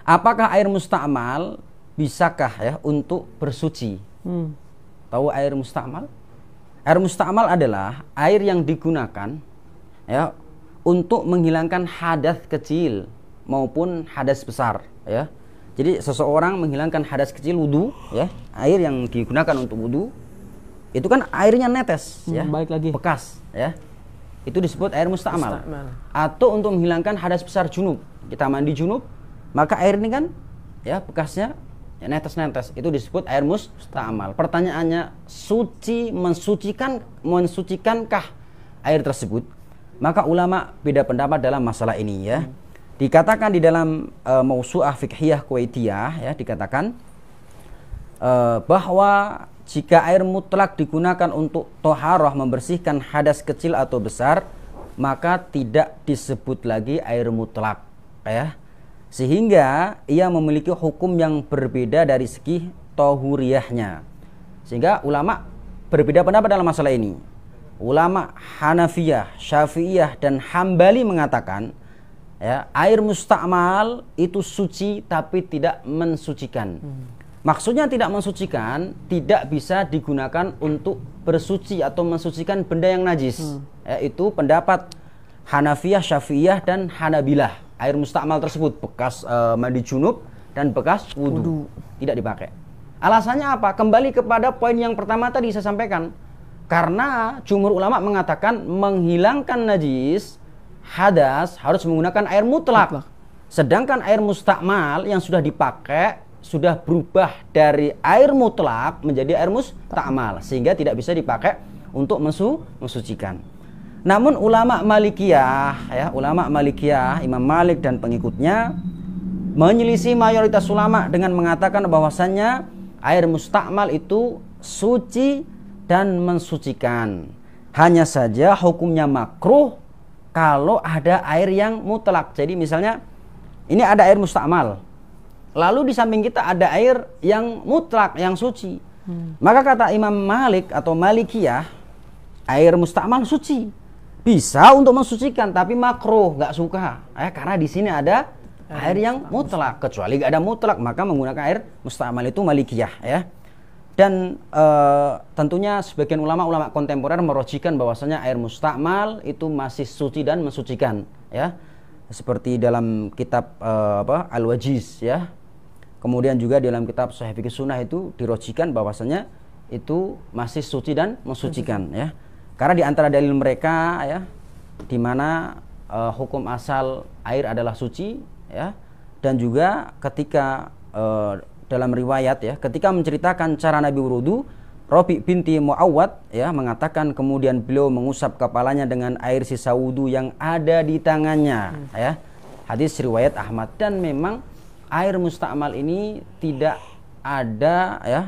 apakah air musta'mal bisakah ya untuk bersuci? Tahu air musta'mal? Air musta'mal adalah air yang digunakan ya untuk menghilangkan hadas kecil maupun hadas besar ya. Jadi seseorang menghilangkan hadas kecil wudu ya, air yang digunakan untuk wudu itu kan airnya netes ya, balik lagi. bekas ya. Itu disebut air musta'mal. Atau untuk menghilangkan hadas besar junub, kita mandi junub, maka air ini kan ya bekasnya ya, netes-netes, itu disebut air musta'mal. Pertanyaannya, mensucikankah air tersebut? Maka ulama beda pendapat dalam masalah ini ya. Dikatakan di dalam Mausu'ah Fiqhiyah Kuwaitiyah ya, dikatakan bahwa jika air mutlak digunakan untuk toharoh, membersihkan hadas kecil atau besar, maka tidak disebut lagi air mutlak ya. Sehingga ia memiliki hukum yang berbeda dari segi tohuriyahnya. Sehingga ulama berbeda pendapat dalam masalah ini. Ulama Hanafiyah, Syafi'iyah dan Hambali mengatakan ya, air musta'mal itu suci tapi tidak mensucikan. Maksudnya tidak mensucikan, tidak bisa digunakan untuk bersuci atau mensucikan benda yang najis. Itu pendapat Hanafiyah, Syafi'iyah dan Hanabilah. Air musta'mal tersebut bekas mandi junub dan bekas wudu tidak dipakai. Alasannya apa? Kembali kepada poin yang pertama tadi saya sampaikan. Karena jumhur ulama mengatakan menghilangkan najis hadas harus menggunakan air mutlak. Sedangkan air musta'mal yang sudah dipakai sudah berubah dari air mutlak menjadi air musta'mal, sehingga tidak bisa dipakai untuk mensucikan. Namun ulama Malikiyah ya, ulama Malikiyah, Imam Malik dan pengikutnya menyelisih mayoritas ulama dengan mengatakan bahwasannya air musta'mal itu suci dan mensucikan. Hanya saja hukumnya makruh kalau ada air yang mutlak. Jadi misalnya ini ada air musta'mal, lalu di samping kita ada air yang mutlak, yang suci. Maka kata Imam Malik atau Malikiyah, air musta'mal suci, bisa untuk mensucikan, tapi makruh, nggak suka. Karena di sini ada air yang mutlak. Kecuali nggak ada mutlak, maka menggunakan air musta'mal itu Malikiyah ya. Dan tentunya sebagian ulama kontemporer merojikan bahwasanya air musta'mal itu masih suci dan mensucikan ya. Seperti dalam kitab Al-Wajiz ya. Kemudian juga dalam kitab Sahih Fiqh Sunnah itu dirojikan bahwasanya itu masih suci dan mensucikan ya. Karena di antara dalil mereka ya, di mana hukum asal air adalah suci ya, dan juga ketika dalam riwayat ya, ketika menceritakan cara Nabi wudu, Rabi binti Muawwad ya mengatakan kemudian beliau mengusap kepalanya dengan air sisa wudu yang ada di tangannya ya. Hadis riwayat Ahmad. Dan memang air musta'mal ini tidak ada ya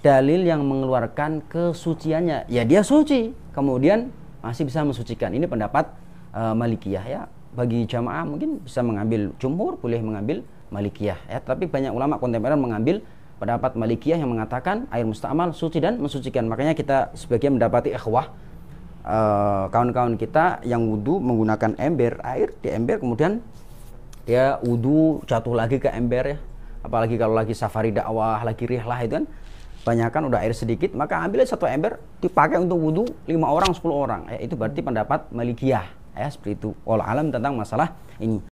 dalil yang mengeluarkan kesuciannya. Ya dia suci, kemudian masih bisa mensucikan. Ini pendapat Malikiyah ya. Bagi jamaah mungkin bisa mengambil jumhur, boleh mengambil Malikiyah ya. Tapi banyak ulama kontemporer mengambil pendapat Malikiyah yang mengatakan air musta'mal suci dan mensucikan. Makanya kita sebagian mendapati ikhwah kawan-kawan kita yang wudu menggunakan ember air di ember, kemudian dia wudu jatuh lagi ke ember ya. Apalagi kalau lagi safari dakwah, lagi rihlah itu kan banyakkan udah air sedikit, maka ambil satu ember dipakai untuk wudu 5 orang 10 orang ya. Itu berarti pendapat Malikiyah ya, seperti itu. Wallahu alam tentang masalah ini.